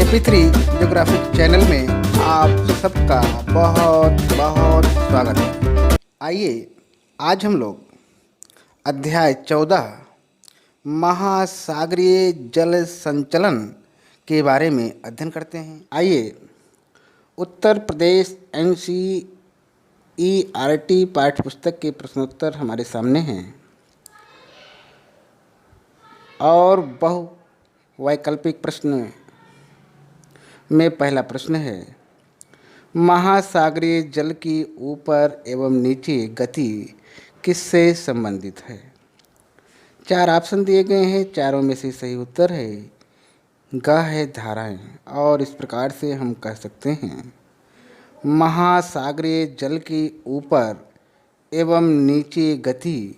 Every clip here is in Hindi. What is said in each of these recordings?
AP3 ज्योग्राफिक चैनल में आप सबका बहुत बहुत स्वागत है। आइए आज हम लोग अध्याय 14 महासागरीय जल संचलन के बारे में अध्ययन करते हैं। आइए उत्तर प्रदेश NCERT पाठ्यपुस्तक के प्रश्नोत्तर हमारे सामने हैं और बहु वैकल्पिक प्रश्न में पहला प्रश्न है, महासागरीय जल की ऊपर एवं नीचे गति किससे संबंधित है? 4 ऑप्शन दिए गए हैं, चारों में से सही उत्तर है ग है धाराएं। और इस प्रकार से हम कह सकते हैं महासागरीय जल की ऊपर एवं नीचे गति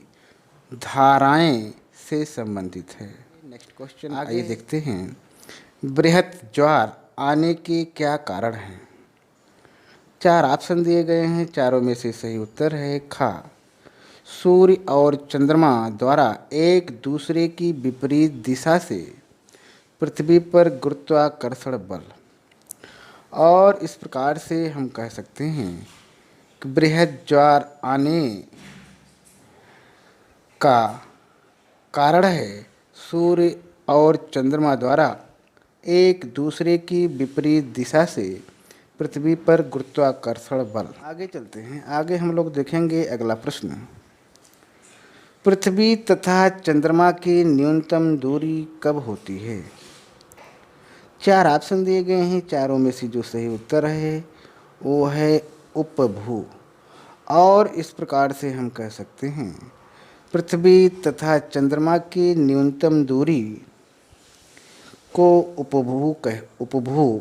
धाराएं से संबंधित है। नेक्स्ट क्वेश्चन आगे देखते हैं, बृहत ज्वार आने के क्या कारण हैं? 4 ऑप्शन दिए गए हैं, चारों में से सही उत्तर है खा, सूर्य और चंद्रमा द्वारा एक दूसरे की विपरीत दिशा से पृथ्वी पर गुरुत्वाकर्षण बल। और इस प्रकार से हम कह सकते हैं कि बृहत ज्वार आने का कारण है सूर्य और चंद्रमा द्वारा एक दूसरे की विपरीत दिशा से पृथ्वी पर गुरुत्वाकर्षण बल। आगे चलते हैं, आगे हम लोग देखेंगे अगला प्रश्न, पृथ्वी तथा चंद्रमा की न्यूनतम दूरी कब होती है? 4 ऑप्शन दिए गए हैं, चारों में से जो सही उत्तर है वो है उपभू। और इस प्रकार से हम कह सकते हैं पृथ्वी तथा चंद्रमा की न्यूनतम दूरी को उपभू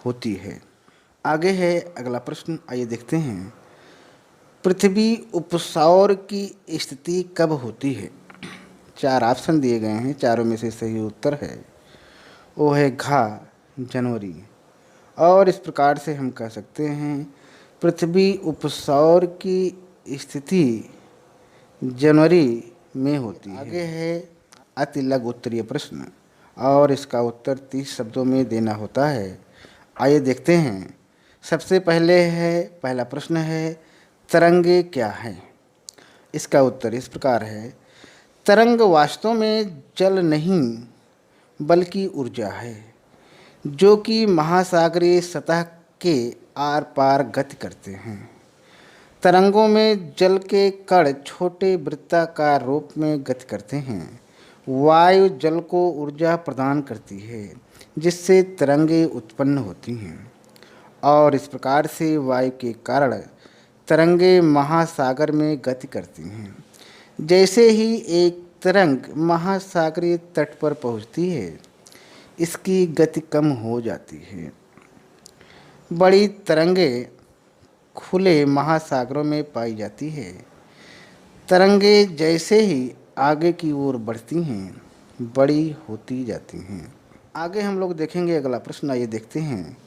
होती है। आगे है अगला प्रश्न, आइए देखते हैं, पृथ्वी उपसौर की स्थिति कब होती है? 4 ऑप्शन दिए गए हैं, चारों में से सही उत्तर है वो है घा, जनवरी। और इस प्रकार से हम कह सकते हैं पृथ्वी उपसौर की स्थिति जनवरी में होती है। आगे है अति लघु उत्तरीय प्रश्न और इसका उत्तर 30 शब्दों में देना होता है। आइए देखते हैं, सबसे पहला प्रश्न है, तरंगे क्या है? इसका उत्तर इस प्रकार है, तरंग वास्तव में जल नहीं बल्कि ऊर्जा है जो कि महासागरीय सतह के आर पार गति करते हैं। तरंगों में जल के कण छोटे वृत्ताकार रूप में गति करते हैं। वायु जल को ऊर्जा प्रदान करती है जिससे तरंगें उत्पन्न होती हैं और इस प्रकार से वायु के कारण तरंगें महासागर में गति करती हैं। जैसे ही एक तरंग महासागरीय तट पर पहुंचती है इसकी गति कम हो जाती है। बड़ी तरंगें खुले महासागरों में पाई जाती है। तरंगें जैसे ही आगे की ओर बढ़ती हैं बड़ी होती जाती हैं। आगे हम लोग देखेंगे अगला प्रश्न, आइए देखते हैं,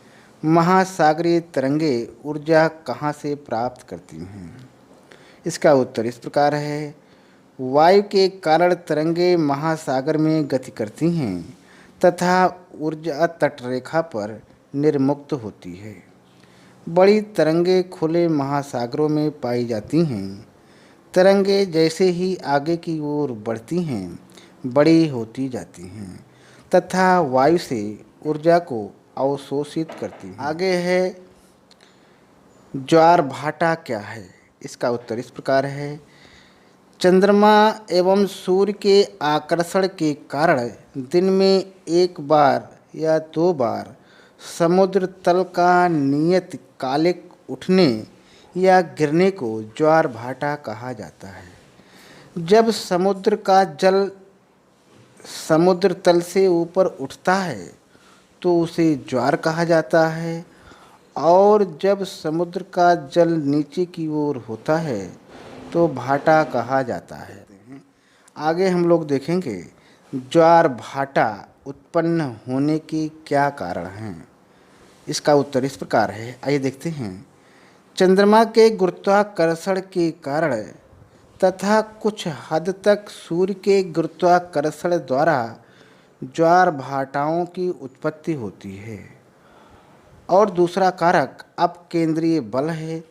महासागरीय तरंगें ऊर्जा कहाँ से प्राप्त करती हैं? इसका उत्तर इस प्रकार है, वायु के कारण तरंगें महासागर में गति करती हैं तथा ऊर्जा तटरेखा पर निर्मुक्त होती है। बड़ी तरंगें खुले महासागरों में पाई जाती हैं। तरंगें जैसे ही आगे की ओर बढ़ती हैं बड़ी होती जाती हैं तथा वायु से ऊर्जा को अवशोषित करती हैं। आगे है, ज्वार भाटा क्या है? इसका उत्तर इस प्रकार है, चंद्रमा एवं सूर्य के आकर्षण के कारण दिन में एक बार या 2 बार समुद्र तल का नियत कालिक उठने या गिरने को ज्वार भाटा कहा जाता है। जब समुद्र का जल समुद्र तल से ऊपर उठता है तो उसे ज्वार कहा जाता है और जब समुद्र का जल नीचे की ओर होता है तो भाटा कहा जाता है। आगे हम लोग देखेंगे ज्वार भाटा उत्पन्न होने के क्या कारण हैं। इसका उत्तर इस प्रकार है, आइए देखते हैं, चंद्रमा के गुरुत्वाकर्षण के कारण तथा कुछ हद तक सूर्य के गुरुत्वाकर्षण द्वारा ज्वार भाटाओं की उत्पत्ति होती है। और दूसरा कारक अपकेंद्रीय बल है,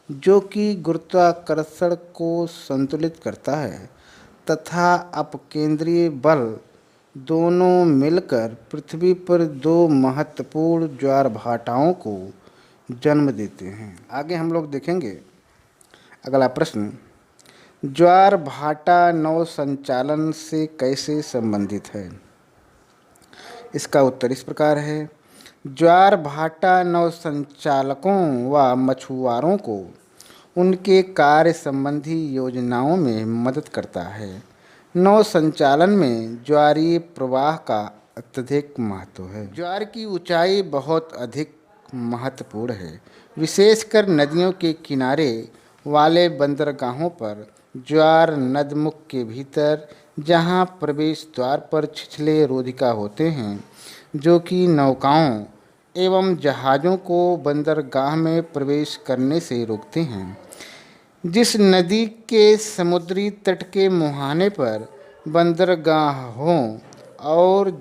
जो कि गुरुत्वाकर्षण को संतुलित करता है, तथा अपकेंद्रीय बल दोनों मिलकर पृथ्वी पर दो महत्वपूर्ण ज्वार भाटाओं को जन्म देते हैं। आगे हम लोग देखेंगे अगला प्रश्न, ज्वार भाटा नौ संचालन से कैसे संबंधित है? इसका उत्तर इस प्रकार है। ज्वार भाटा नौ संचालकों व मछुआरों को उनके कार्य संबंधी योजनाओं में मदद करता है। नौ संचालन में ज्वारीय प्रवाह का अत्यधिक महत्व है। ज्वार की ऊंचाई बहुत अधिक महत्वपूर्ण है, विशेषकर नदियों के किनारे वाले बंदरगाहों पर। ज्वार नदमुख के भीतर, जहां प्रवेश द्वार पर छिछले रोधिका होते हैं, जो कि नौकाओं एवं जहाज़ों को बंदरगाह में प्रवेश करने से रोकते हैं। जिस नदी के समुद्री तट के मुहाने पर बंदरगाह हो और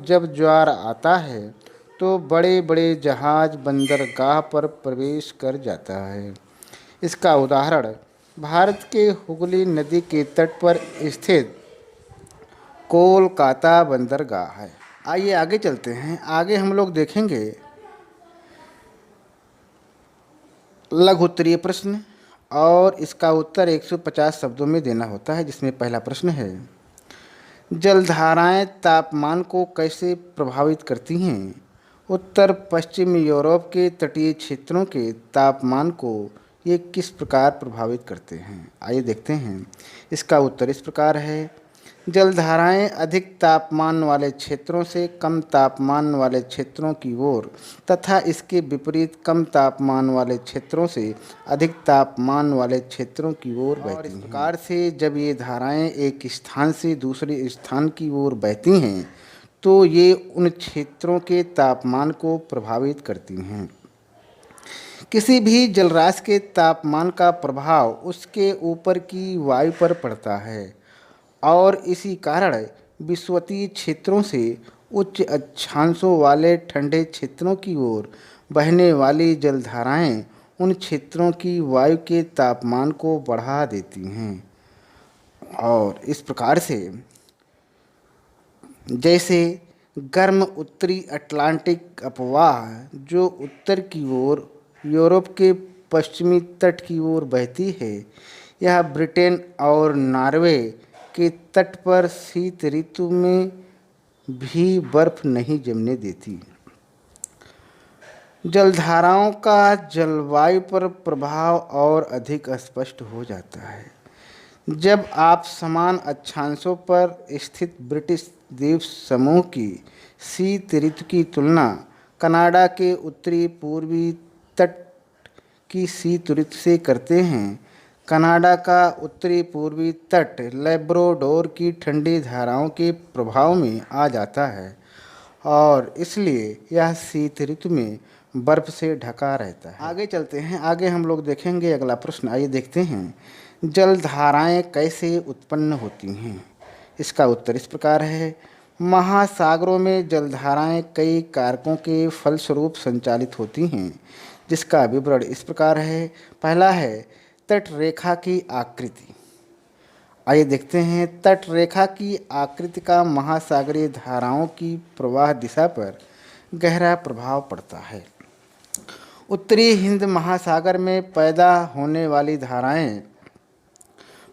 जब ज्वार आता है तो बड़े बड़े जहाज बंदरगाह पर प्रवेश कर जाता है। इसका उदाहरण भारत के हुगली नदी के तट पर स्थित कोलकाता बंदरगाह है। आइए आगे चलते हैं। आगे हम लोग देखेंगे लघु उत्तरीय प्रश्न, और इसका उत्तर 150 शब्दों में देना होता है, जिसमें पहला प्रश्न है, जलधाराएं तापमान को कैसे प्रभावित करती हैं? उत्तर पश्चिम यूरोप के तटीय क्षेत्रों के तापमान को ये किस प्रकार प्रभावित करते हैं? आइए देखते हैं। इसका उत्तर इस प्रकार है। जलधाराएं अधिक तापमान वाले क्षेत्रों से कम तापमान वाले क्षेत्रों की ओर तथा इसके विपरीत कम तापमान वाले क्षेत्रों से अधिक तापमान वाले क्षेत्रों की ओर बहती हैं। और इस प्रकार से जब ये धाराएं एक स्थान से दूसरे स्थान की ओर बहती हैं तो ये उन क्षेत्रों के तापमान को प्रभावित करती हैं। किसी भी जलराशि के तापमान का प्रभाव उसके ऊपर की वायु पर पड़ता है, और इसी कारण विषुवतीय क्षेत्रों से उच्च अक्षांशों वाले ठंडे क्षेत्रों की ओर बहने वाली जलधाराएं उन क्षेत्रों की वायु के तापमान को बढ़ा देती हैं। और इस प्रकार से जैसे गर्म उत्तरी अटलांटिक अपवाह जो उत्तर की ओर यूरोप के पश्चिमी तट की ओर बहती है, यह ब्रिटेन और नॉर्वे के तट पर शीत ऋतु में भी बर्फ नहीं जमने देती। जलधाराओं का जलवायु पर प्रभाव और अधिक स्पष्ट हो जाता है जब आप समान अक्षांशों पर स्थित ब्रिटिश द्वीप समूह की शीत ऋतु की तुलना कनाडा के उत्तरी पूर्वी तट की शीत ऋतु से करते हैं। कनाडा का उत्तरी पूर्वी तट लैब्राडोर की ठंडी धाराओं के प्रभाव में आ जाता है, और इसलिए यह शीत ऋतु में बर्फ से ढका रहता है। आगे चलते हैं। आगे हम लोग देखेंगे अगला प्रश्न। आइए देखते हैं, जलधाराएं कैसे उत्पन्न होती हैं? इसका उत्तर इस प्रकार है। महासागरों में जलधाराएं कई कारकों के फलस्वरूप संचालित होती हैं, जिसका विवरण इस प्रकार है। पहला है तट रेखा की आकृति। आइए देखते हैं। तट रेखा की आकृति का महासागरीय धाराओं की प्रवाह दिशा पर गहरा प्रभाव पड़ता है। उत्तरी हिंद महासागर में पैदा होने वाली धाराएं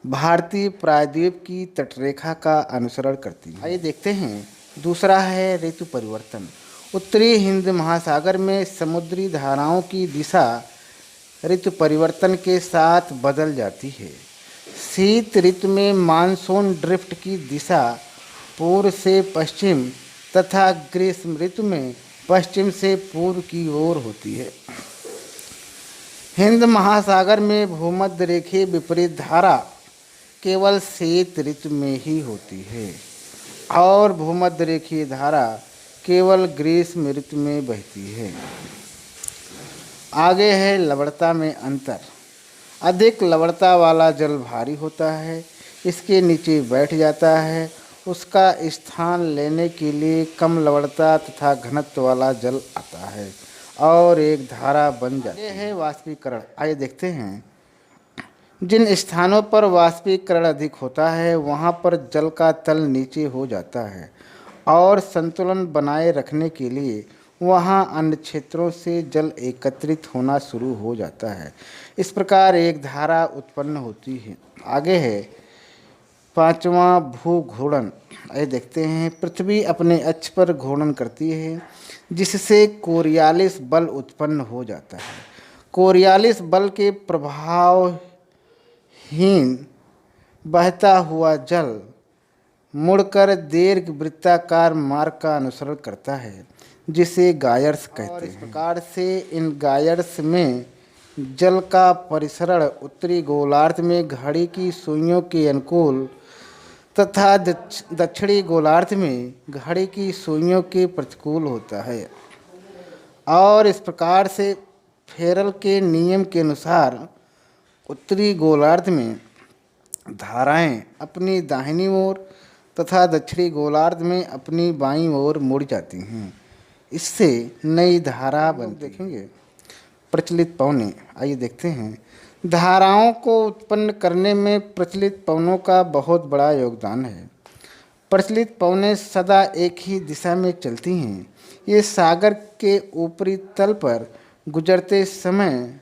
भारतीय प्रायद्वीप की तटरेखा का अनुसरण करती हैं। आइए देखते हैं। दूसरा है ऋतु परिवर्तन। उत्तरी हिंद महासागर में समुद्री धाराओं की दिशा ऋतु परिवर्तन के साथ बदल जाती है। शीत ऋतु में मानसून ड्रिफ्ट की दिशा पूर्व से पश्चिम तथा ग्रीष्म ऋतु में पश्चिम से पूर्व की ओर होती है। हिंद महासागर में भूमध्य रेखीय विपरीत धारा केवल शीत ऋतु में ही होती है, और भूमध्य रेखीय धारा केवल ग्रीष्म ऋतु में बहती है। आगे है लवणता में अंतर। अधिक लवणता वाला जल भारी होता है, इसके नीचे बैठ जाता है उसका स्थान लेने के लिए कम लवणता तथा घनत्व वाला जल आता है और एक धारा बन जाती है। वाष्पीकरण, आइए देखते हैं। जिन स्थानों पर वाष्पीकरण अधिक होता है वहाँ पर जल का तल नीचे हो जाता है और संतुलन बनाए रखने के लिए वहाँ अन्य क्षेत्रों से जल एकत्रित होना शुरू हो जाता है। इस प्रकार एक धारा उत्पन्न होती है। आगे है पांचवा, भूघूर्णन। आइए देखते हैं। पृथ्वी अपने अक्ष पर घूर्णन करती है जिससे कोरियालिस बल उत्पन्न हो जाता है। कोरियालिस बल के प्रभावहीन बहता हुआ जल मुड़कर दीर्घ वृत्ताकार मार्ग का अनुसरण करता है जिसे गायर्स कहते हैं। इस प्रकार से इन गायर्स में जल का परिसरण उत्तरी गोलार्ध में घड़ी की सुइयों के अनुकूल तथा दक्षिणी गोलार्ध में घड़ी की सुइयों के प्रतिकूल होता है और इस प्रकार से फेरल के नियम के अनुसार उत्तरी गोलार्ध में धाराएं अपनी दाहिनी ओर तथा दक्षिणी गोलार्ध में अपनी बाईं ओर मुड़ जाती हैं। इससे नई धारा बन देखेंगे। प्रचलित पवनें, आइए देखते हैं। धाराओं को उत्पन्न करने में प्रचलित पवनों का बहुत बड़ा योगदान है। प्रचलित पवनें सदा एक ही दिशा में चलती हैं। ये सागर के ऊपरी तल पर गुजरते समय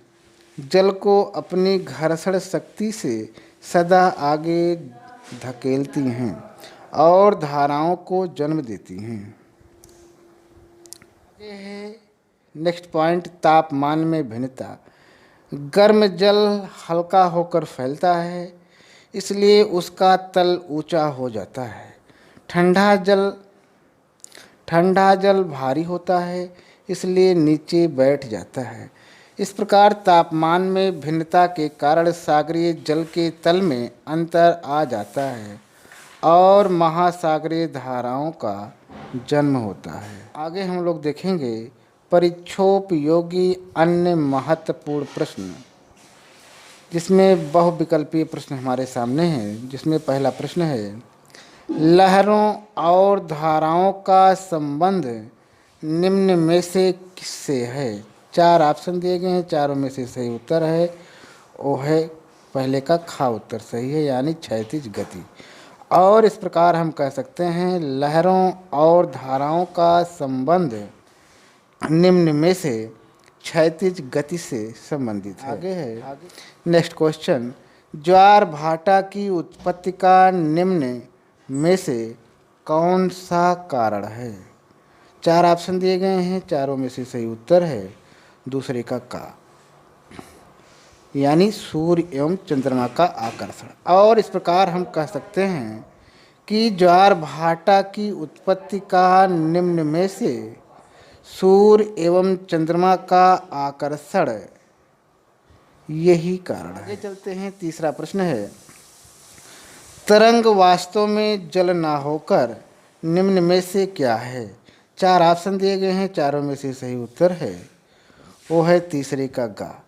जल को अपनी घर्षण शक्ति से सदा आगे धकेलती हैं और धाराओं को जन्म देती हैं। ये है नेक्स्ट पॉइंट, तापमान में भिन्नता। गर्म जल हल्का होकर फैलता है इसलिए उसका तल ऊंचा हो जाता है। ठंडा जल भारी होता है इसलिए नीचे बैठ जाता है। इस प्रकार तापमान में भिन्नता के कारण सागरीय जल के तल में अंतर आ जाता है और महासागरीय धाराओं का जन्म होता है। आगे हम लोग देखेंगे परिक्षोपयोगी अन्य महत्वपूर्ण प्रश्न, जिसमें बहुविकल्पीय प्रश्न हमारे सामने हैं। जिसमें पहला प्रश्न है, लहरों और धाराओं का संबंध निम्न में से किससे है? 4 ऑप्शन दिए गए हैं, चारों में से सही उत्तर है वो है पहले का खा उत्तर सही है, यानी क्षैतिज गति। और इस प्रकार हम कह सकते हैं लहरों और धाराओं का संबंध निम्न में से क्षैतिज गति से संबंधित है। आगे है नेक्स्ट क्वेश्चन, ज्वार भाटा की उत्पत्ति का निम्न में से कौन सा कारण है? 4 ऑप्शन दिए गए हैं, चारों में से सही उत्तर है दूसरे का यानी सूर्य एवं चंद्रमा का आकर्षण। और इस प्रकार हम कह सकते हैं कि ज्वार भाटा की उत्पत्ति का निम्न में से सूर्य एवं चंद्रमा का आकर्षण यही कारण है। आगे चलते हैं, तीसरा प्रश्न है, तरंग वास्तव में जल ना होकर निम्न में से क्या है? 4 ऑप्शन दिए गए हैं, चारों में से सही उत्तर है वो है तीसरे का गा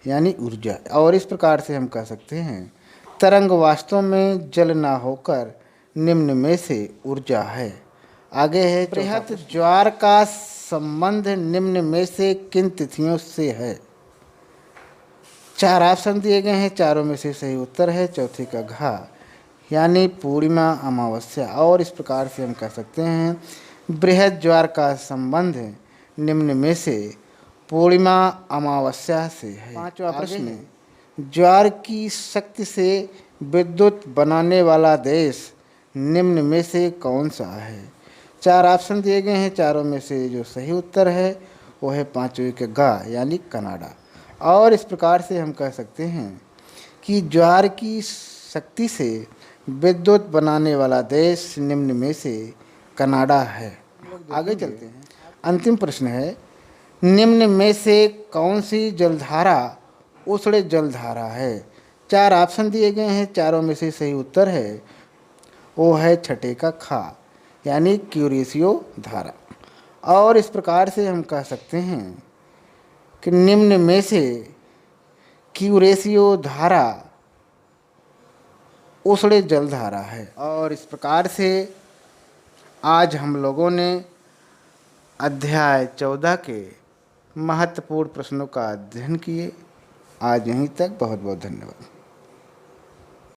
यानी ऊर्जा। और इस प्रकार से हम कह सकते हैं तरंग वास्तव में जल ना होकर निम्न में से ऊर्जा है। आगे है बृहत ज्वार का संबंध निम्न में से किन तिथियों से है? 4 ऑप्शन दिए गए हैं, चारों में से सही उत्तर है चौथे का घा यानी पूर्णिमा अमावस्या। और इस प्रकार से हम कह सकते हैं बृहत ज्वार का संबंध निम्न में से पूर्णिमा अमावस्या से है। 5वां प्रश्न, ज्वार की शक्ति से विद्युत बनाने वाला देश निम्न में से कौन सा है? 4 ऑप्शन दिए गए हैं, चारों में से जो सही उत्तर है वो है 5वें के गा यानी कनाडा। और इस प्रकार से हम कह सकते हैं कि ज्वार की शक्ति से विद्युत बनाने वाला देश निम्न में से कनाडा है। आगे चलते हैं, अंतिम प्रश्न है, निम्न में से कौन सी जलधारा उष्ण जलधारा है? 4 ऑप्शन दिए गए हैं, चारों में से सही उत्तर है वो है छठे का खा यानी क्यूरेशियो धारा। और इस प्रकार से हम कह सकते हैं कि निम्न में से क्यूरेशियो धारा ओसड़े जलधारा है। और इस प्रकार से आज हम लोगों ने अध्याय 14 के महत्वपूर्ण प्रश्नों का अध्ययन किए। आज यहीं तक। बहुत बहुत धन्यवाद।